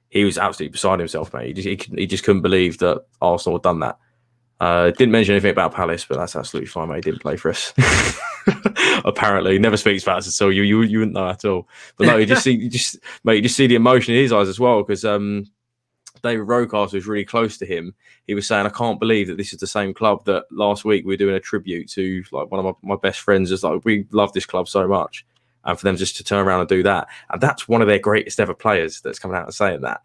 He was absolutely beside himself, mate. He just couldn't believe that Arsenal had done that. Didn't mention anything about Palace, but that's absolutely fine, mate. He didn't play for us. Apparently, never speaks about us at all. You wouldn't know at all. But no, you just see the emotion in his eyes as well, because David Rocastle was really close to him. He was saying, "I can't believe that this is the same club that last week we were doing a tribute to. Like, one of my best friends is like, we love this club so much." And for them just to turn around and do that. And that's one of their greatest ever players that's coming out and saying that.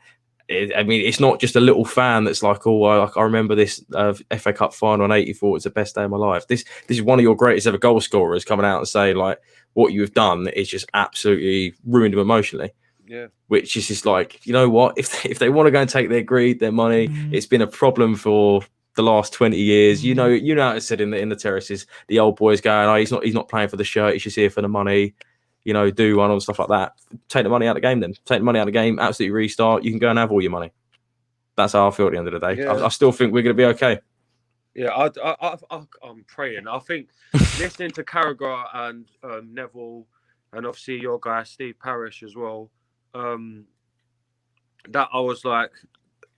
I mean, it's not just a little fan that's like, oh, I remember this FA Cup final in '84. It's the best day of my life. This is one of your greatest ever goal scorers coming out and saying, like, what you've done is just absolutely ruined him emotionally. Yeah. Which is just like, you know what? If they want to go and take their greed, their money, it's been a problem for the last 20 years. You know how it's said in the terraces, the old boys going, oh, he's not playing for the shirt, he's just here for the money. You know, do one or stuff like that. Take the money out of the game then. Take the money out of the game, absolutely restart. You can go and have all your money. That's how I feel at the end of the day. Yeah. I still think we're going to be okay. Yeah, I'm praying. I think listening to Carragher and Neville, and obviously your guy, Steve Parish as well, that I was like,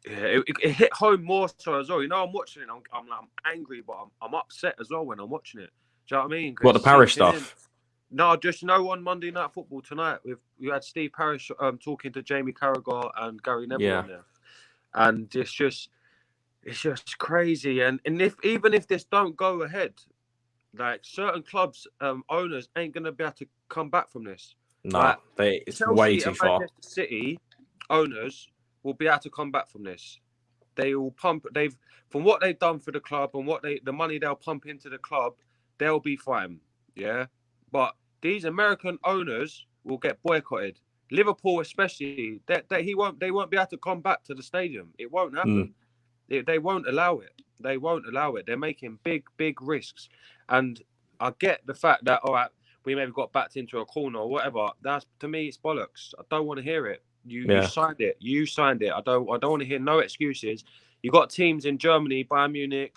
yeah, it hit home more so as well. You know, I'm watching it, I'm angry, but I'm upset as well when I'm watching it. Do you know what I mean? What, the Parish stuff? No, just on Monday Night Football tonight, we had Steve Parish talking to Jamie Carragher and Gary Neville on there, and it's just crazy. And even if this don't go ahead, like certain clubs owners ain't gonna be able to come back from this. No, like, it's Chelsea way too far. Manchester City owners will be able to come back from this. They will pump. From what they've done for the club and the money they'll pump into the club, they'll be fine. Yeah. But these American owners will get boycotted. Liverpool, especially, they won't be able to come back to the stadium. It won't happen. They won't allow it. They won't allow it. They're making big risks. And I get the fact that, all right, we maybe got backed into a corner or whatever. That's, to me, it's bollocks. I don't want to hear it. You signed it. You signed it. I don't want to hear no excuses. You got teams in Germany, Bayern Munich,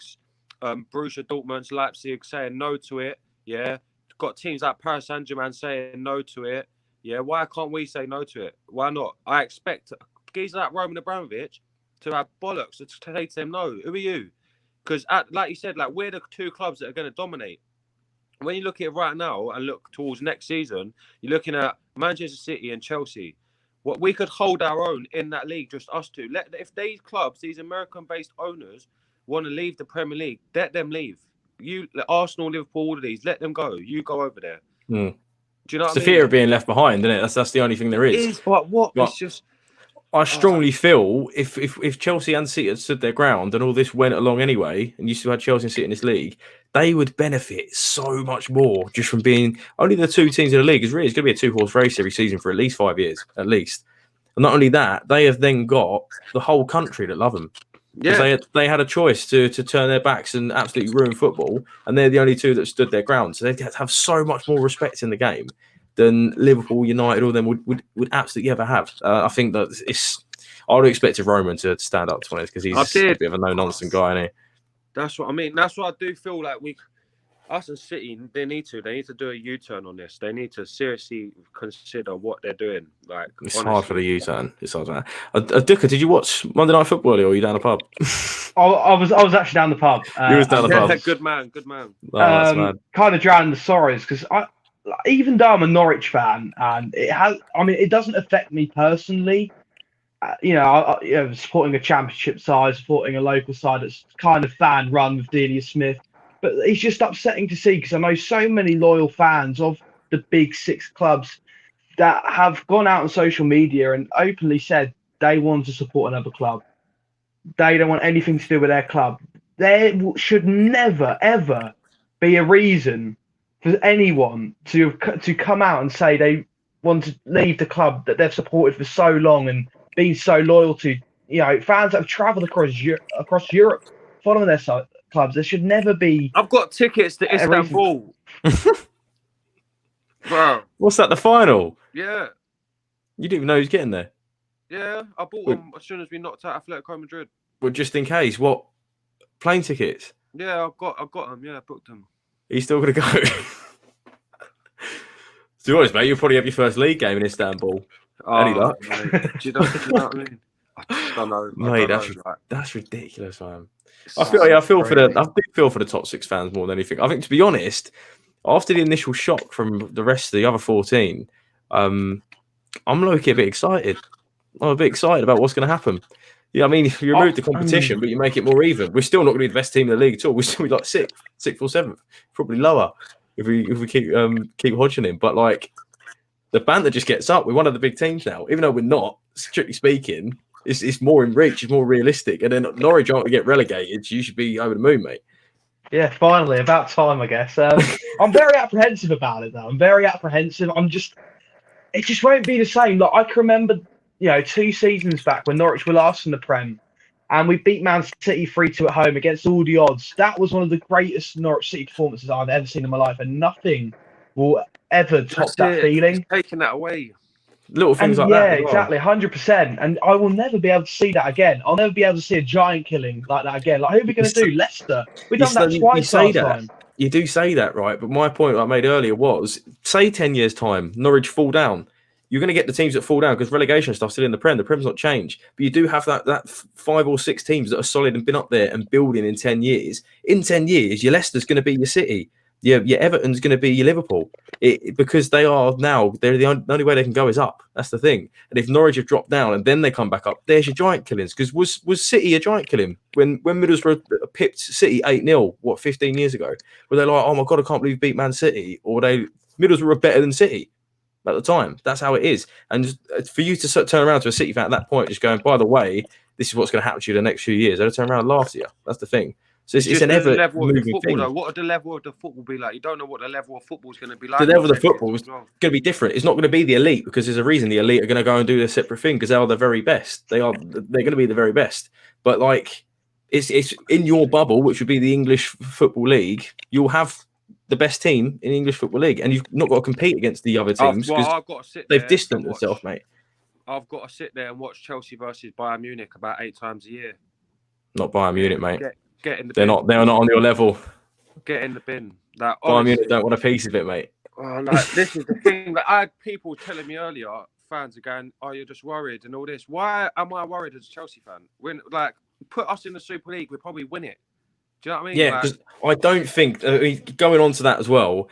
Borussia Dortmund, Leipzig saying no to it. Yeah. Got teams like Paris Saint-Germain saying no to it. Yeah, why can't we say no to it? Why not? I expect guys like Roman Abramovich to have bollocks to say to them no. Who are you? Because, like you said, like we're the two clubs that are going to dominate. When you look at it right now and look towards next season, you're looking at Manchester City and Chelsea. What we could hold our own in that league, just us two. If these clubs, these American-based owners, want to leave the Premier League, let them leave. You, Arsenal, Liverpool, all of these, let them go. You go over there. Do you know it's the fear of being left behind, isn't it? That's the only thing there is. It is, but what? It's just... I strongly feel if Chelsea and City had stood their ground and all this went along anyway, and you still had Chelsea and City in this league, they would benefit so much more just from being only the two teams in the league. Because really, it's going to be a two-horse race every season for at least 5 years, at least. And not only that, they have then got the whole country that love them. Because they had a choice to turn their backs and absolutely ruin football, and they're the only two that stood their ground. So they have so much more respect in the game than Liverpool, United, all of them would absolutely ever have. I think that I would have expected Roman to stand up to this because he's a bit of a no-nonsense guy, isn't he? That's what I mean. That's what I do feel like us and City, they need to do a U-turn on this. They need to seriously consider what they're doing. Like, it's honestly hard for the U-turn. It's hard. Doeke, did you watch Monday Night Football or were you down the pub? I was actually down the pub. You was down the pub. Good man. Oh, kind of drowned the sorrows because even though I'm a Norwich fan, and it doesn't affect me personally. Supporting a championship side, supporting a local side that's kind of fan run with Delia Smith. But it's just upsetting to see because I know so many loyal fans of the big six clubs that have gone out on social media and openly said they want to support another club. They don't want anything to do with their club. There should never, ever be a reason for anyone to come out and say they want to leave the club that they've supported for so long and been so loyal to. Fans that have travelled across Europe following their clubs. There should never be. I've got tickets to Istanbul. Bro. What's that, the final? Yeah. You didn't even know who's getting there? Yeah, I bought them as soon as we knocked out Atletico Madrid. Well, just in case. What? Plane tickets? Yeah, I've got them. Yeah, I booked them. Are you still going to go? To be honest, mate, you'll probably have your first league game in Istanbul. Any luck? Mate. Do you know what I mean? I don't know. Mate, that's ridiculous, man. I do feel for the top six fans more than anything. I think, to be honest, after the initial shock from the rest of the other 14, I'm low-key a bit excited. I'm a bit excited about what's going to happen. Yeah, I mean, you remove the competition, but you make it more even. We're still not going to be the best team in the league at all. We're still like sixth or seventh, probably lower if we keep hodging him. But like, the banter just gets up. We're one of the big teams now, even though we're not. Strictly speaking, it's more in reach. It's more realistic. And then Norwich aren't going to get relegated. You should be over the moon, mate. Yeah, finally, about time, I guess. I'm very apprehensive about it, though. I'm very apprehensive. It just won't be the same. Like, I can remember, 2 seasons back when Norwich were last in the Prem, and we beat Man City 3-2 at home against all the odds. That was one of the greatest Norwich City performances I've ever seen in my life, and nothing will ever top that feeling. It's taking that away. Little things like that. Yeah, exactly, 100%. And I will never be able to see that again. I'll never be able to see a giant killing like that again. Like, who are we going to do? Leicester. We've done that twice last time. You do say that, right? But my point I made earlier was, say 10 years' time, Norwich fall down. You're going to get the teams that fall down because relegation stuff's still in the Prem. The Prem's not changed. But you do have that 5 or 6 teams that are solid and been up there and building in 10 years. In 10 years, your Leicester's going to be your City. Your Everton's going to be your Liverpool. Because they're the only way they can go is up. That's the thing. And if Norwich have dropped down and then they come back up, there's your giant killings. Because was City a giant killing? When Middlesbrough pipped City 8-0, 15 years ago? Were they like, oh my God, I can't believe we beat Man City? Or Middlesbrough were better than City at the time. That's how it is. And for you to turn around to a City fan at that point, just going, by the way, this is what's going to happen to you the next few years. They'll turn around and laugh at you. That's the thing. So it's an ever-moving thing. Though. What would the level of the football be like? You don't know what the level of football is going to be like. The level of the football is going to be different. It's not going to be the elite because there's a reason the elite are going to go and do their separate thing because they are the very best. They're going to be the very best. But like, it's in your bubble, which would be the English Football League. You'll have the best team in the English Football League, and you've not got to compete against the other teams because they've distanced themselves, mate. I've got to sit there and watch Chelsea versus Bayern Munich about 8 times a year. Not Bayern Munich, mate. Get in the bin. They're not on your level. Get in the bin. Like, Bayern Munich don't want a piece of it, mate. This is the thing. I had people telling me earlier, fans are going, "Oh, you're just worried and all this." Why am I worried as a Chelsea fan? When put us in the Super League, we'd probably win it. Do you know what I mean? Yeah, because I don't think going on to that as well.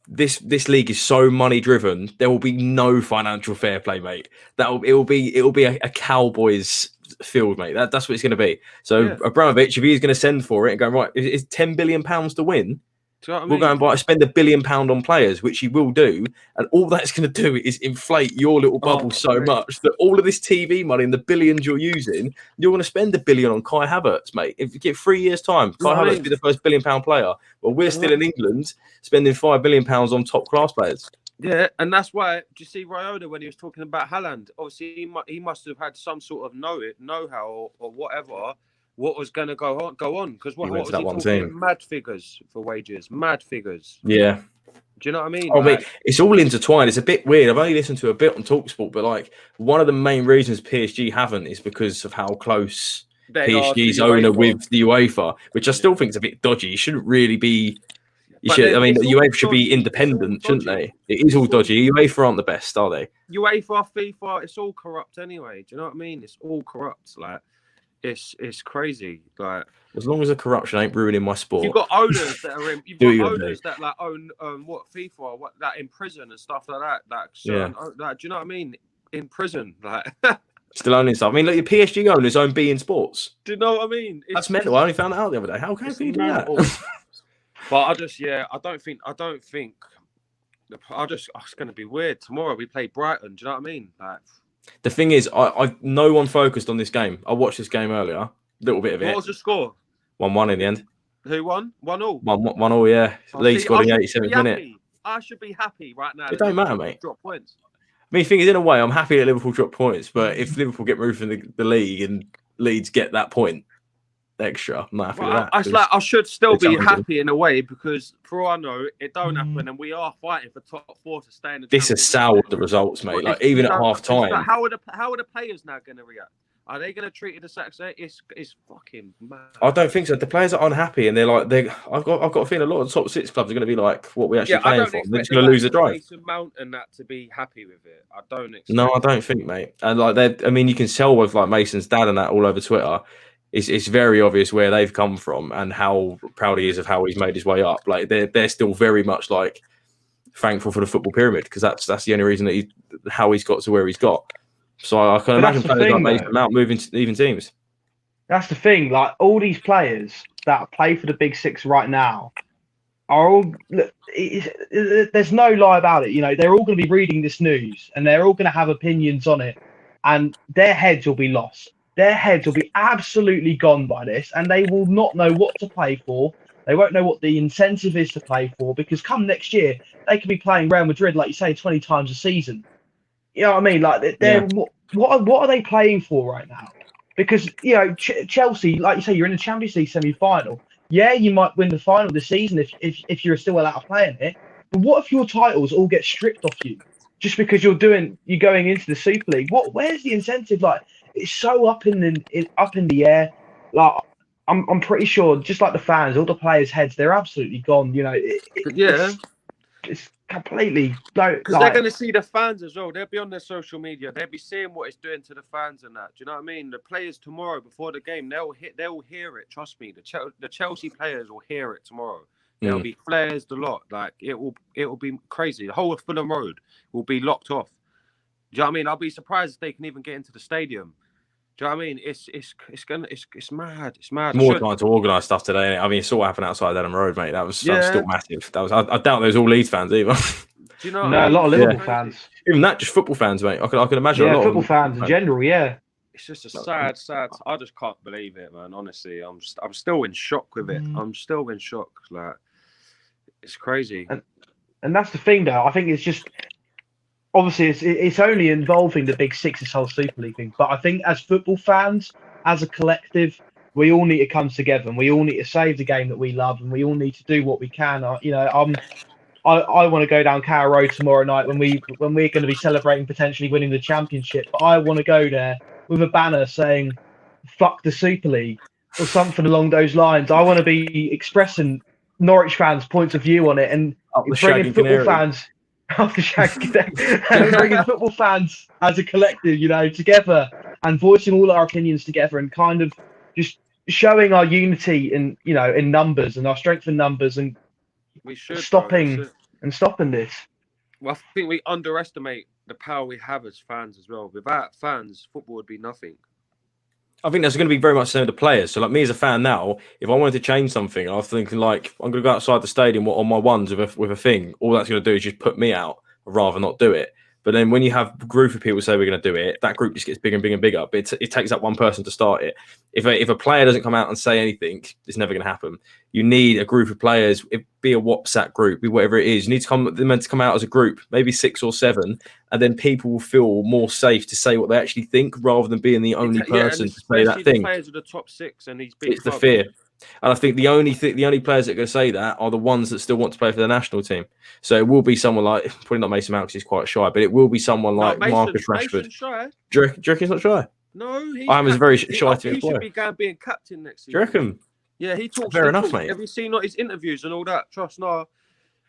This league is so money driven. There will be no financial fair play, mate. It will be a Cowboys field, mate. That's what it's going to be. So Abramovich, if he's going to send for it and go, right, it's £10 billion to win, Do you know what I We'll mean? go and spend £1 billion on players, which he will do, and all that's going to do is inflate your little bubble so much that all of this TV money and the billions you're using, you're going to spend £1 billion on Kai Havertz, mate. If you get 3 years' time, Kai Havertz will be the first £1 billion player. Well, we're still in England spending £5 billion on top class players. Yeah, and that's why. Do you see Raiola when he was talking about Haaland? Obviously, he must have had some sort of know-how or whatever. What was going to go on? Because what was he talking? Mad figures for wages. Mad figures. Yeah. Do you know what I mean? I mean, it's all intertwined. It's a bit weird. I've only listened to a bit on TalkSport, but like one of the main reasons PSG haven't is because of how close PSG's owner with the UEFA, which I still think is a bit dodgy. You shouldn't really be. I mean, UEFA should be independent, shouldn't they? It is all dodgy. UEFA aren't the best, are they? UEFA, FIFA, it's all corrupt anyway. Do you know what I mean? It's all corrupt. Like, it's crazy. Like, as long as the corruption ain't ruining my sport. You've got owners that are in. You've got owners that like own what FIFA, that in prison and stuff like that. Like, certain, like, do you know what I mean? In prison, like. Still owning stuff. I mean, look, your PSG owners own beIN Sports. Do you know what I mean? That's mental. I only found that out the other day. How can you do that? But I don't think. It's going to be weird. Tomorrow we play Brighton. Do you know what I mean? Like, the thing is, no one focused on this game. I watched this game earlier. A little bit of it. What was the score? 1-1 in the end. Who won? 1-1. 1-1, yeah. Leeds scored in the 87th minute. I should be happy right now. It don't matter, mate. Drop points. I mean, the thing is, in a way, I'm happy that Liverpool drop points. But if Liverpool get moved from the league and Leeds get that point extra, I'm not happy with that. I should still be happy in a way because, for all I know, it don't happen, and we are fighting for top 4 to stay in the. This has soured the results, mate. Like even at half time. How are the players now going to react? Are they going to treat it the same? It's fucking mad. I don't think so. The players are unhappy, and they're like, I've got a feeling a lot of the top 6 clubs are going to be like, what we actually playing for. They're just going to lose the drive. Mason Mount and that to be happy with it. I don't expect. No, I don't think, mate. And like, I mean, you can tell with like Mason's dad and that all over Twitter. It's very obvious where they've come from and how proud he is of how he's made his way up. Like they're still very much like thankful for the football pyramid because that's the only reason that how he's got to where he's got. So I can imagine players like Mason Mount moving to even teams. That's the thing. Like all these players that play for the Big Six right now are all. Look, there's no lie about it. You know, they're all going to be reading this news and they're all going to have opinions on it, and their heads will be lost. Their heads will be absolutely gone by this, and they will not know what to play for. They won't know what the incentive is to play for because come next year they could be playing Real Madrid, like you say, 20 times a season. You know what I mean? Like, what are they playing for right now? Because, you know, Chelsea, like you say, you're in the Champions League semi-final. Yeah, you might win the final this season if you're still allowed to play in it. But what if your titles all get stripped off you just because you're going into the Super League? Where's the incentive? Like, it's so up in the air. Like, I'm pretty sure, just like the fans, all the players' heads, they're absolutely gone. You know, it's completely because they're going to see the fans as well. They'll be on their social media. They'll be seeing what it's doing to the fans and that. Do you know what I mean? The players tomorrow before the game, they'll hear it. Trust me, the Chelsea players will hear it tomorrow. There'll be flares, the lot. Like it will be crazy. The whole of Fulham Road will be locked off. Do you know what I mean? I'll be surprised if they can even get into the stadium. Do you know what I mean? It's mad. It's mad. More trying to organise stuff today. I mean, you saw what happened outside Adam Road, mate. That was still massive. I doubt there's all Leeds fans either. Do you know? No, a lot of Liverpool fans. Even that, just football fans, mate. I can imagine a lot football of fans in general. Yeah, it's just a sad. I just can't believe it, man. Honestly, I'm still in shock with it. I'm still in shock. Like, it's crazy. And that's the thing, though. I think it's just. Obviously, it's only involving the Big Six, this whole Super League thing. But I think as football fans, as a collective, we all need to come together and we all need to save the game that we love and we all need to do what we can. You know, I want to go down Carrow Road tomorrow night when we're going to be celebrating potentially winning the championship. But I want to go there with a banner saying "fuck the Super League" or something along those lines. I want to be expressing Norwich fans' points of view on it and bringing football fans. After and bringing football fans as a collective, you know, together and voicing all our opinions together and kind of just showing our unity in numbers and our strength in numbers and stopping this. Well, I think we underestimate the power we have as fans as well. Without fans, football would be nothing. I think that's going to be very much the same with the players. So, like me as a fan now, if I wanted to change something, I was thinking like I'm going to go outside the stadium on my ones with a thing. All that's going to do is just put me out, rather not do it. But then when you have a group of people say we're going to do it, that group just gets bigger and bigger and bigger. But it takes that one person to start it. If a player doesn't come out and say anything, it's never going to happen. You need a group of players, be a WhatsApp group, be whatever it is. You need to they're meant to come out as a group, maybe 6 or 7, and then people will feel more safe to say what they actually think rather than being the only person to say that thing. The players of the top 6 and these big it's clubs. The fear. And I think the only players that are going to say that are the ones that still want to play for the national team. So it will be someone like, probably not Mason Mount because he's quite shy, but it will be someone like Marcus Rashford. Do you reckon he's not shy? No, I'm a very shy to He should be being captain next season. Do you reckon? Yeah, he talks. Fair enough, mate. Have you seen his interviews and all that? Trust no.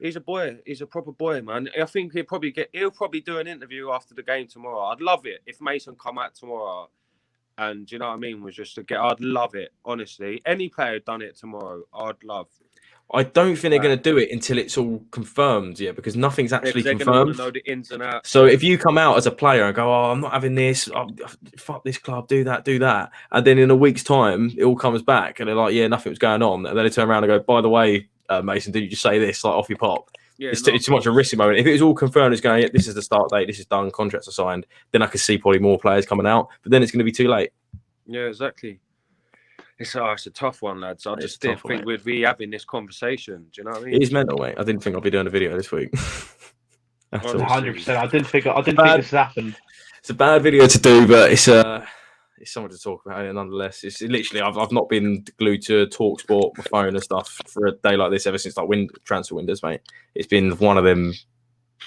He's a boy. He's a proper boy, man. I think he'll probably do an interview after the game tomorrow. I'd love it if Mason come out tomorrow. And you know what I mean? I'd love it, honestly. Any player done it tomorrow, I'd love. I don't think they're going to do it until it's all confirmed, because nothing's actually confirmed. Know the ins and outs. So if you come out as a player and go, "Oh, I'm not having this. Fuck this club. Do that. And then in a week's time, it all comes back, and they're like, "Yeah, nothing was going on." And then they turn around and go, "By the way, Mason, did you just say this? Like off your pop?" Yeah, it's too much of a risky moment. If it was all confirmed, it's going, this is the start date, this is done, contracts are signed, then I could see probably more players coming out. But then it's going to be too late. Yeah, exactly. It's a tough one, lads. I just didn't think we'd be having this conversation. Do you know what I mean? It is mental, mate. I didn't think I'd be doing a video this week. 100%. I didn't think this happened. It's a bad video to do, but it's something to talk about. Nonetheless, it's literally I've not been glued to TalkSport, my phone and stuff for a day like this ever since like transfer windows, mate. It's been one of them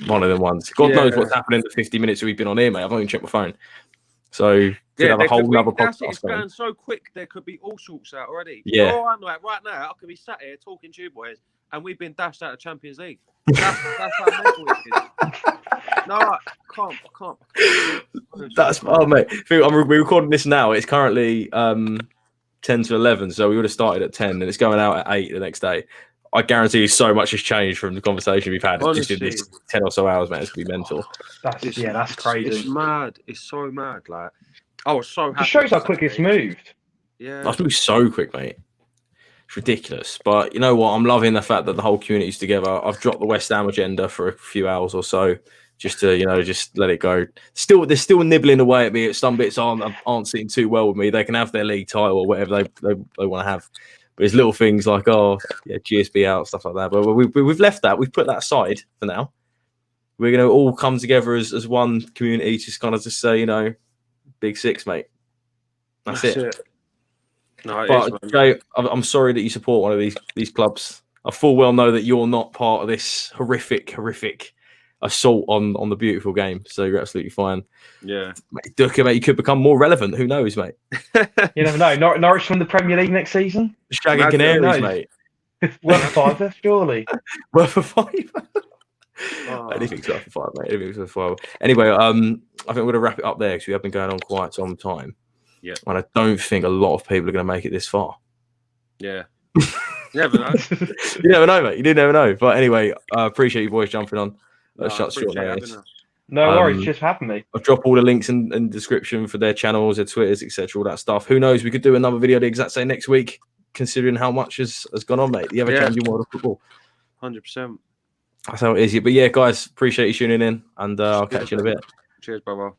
ones. God knows what's happened in the 50 minutes that we've been on here, mate. I've not even checked my phone. So have a whole other podcast. It's going so quick. There could be all sorts out already. Yeah. Right now, I could be sat here talking to you boys, and we've been dashed out of Champions League. That's how mental it is. No, I can't. That's mate. We're recording this now. It's currently 10 to 11, so we would have started at 10, and it's going out at 8 the next day. I guarantee you, so much has changed from the conversation we've had just in this 10 or so hours, man. It's gonna be mental. That's crazy. It's mad. It's so mad. Like, I was so happy. It shows how quick it's moved. Yeah, that's moved so quick, mate. It's ridiculous. But you know what? I'm loving the fact that the whole community's together. I've dropped the West Ham agenda for a few hours or so, just to just let it go. They're still nibbling away at me. Some bits aren't sitting too well with me. They can have their league title or whatever they want to have. But it's little things like GSB out, stuff like that. But we've left that. We've put that aside for now. We're going to all come together as one community, just kind of just say, Big Six, mate. That's it. No, but Jay, I'm sorry that you support one of these clubs. I full well know that you're not part of this horrific assault on the beautiful game. So you're absolutely fine. Yeah, Doeke, mate, you could become more relevant. Who knows, mate? You never know. Norwich from the Premier League next season. Shagging Canaries, mate. Worth a fiver, surely. Worth a fiver. Anything's worth a fiver, mate. Anything's worth a fiver. Anyway, I think we're going to wrap it up there because we have been going on quite some time. Yeah, and I don't think a lot of people are going to make it this far. Yeah, you never know. You never know, mate. You do never know. But anyway, I appreciate you boys jumping on. Short notice. No worries, just having me. I'll drop all the links in the description for their channels, their Twitters, etc., all that stuff. Who knows? We could do another video the exact same next week, considering how much has gone on, mate. The ever-changing world of football. 100%. That's how it is. But yeah, guys, appreciate you tuning in, and I'll catch you in a bit. Cheers, brother.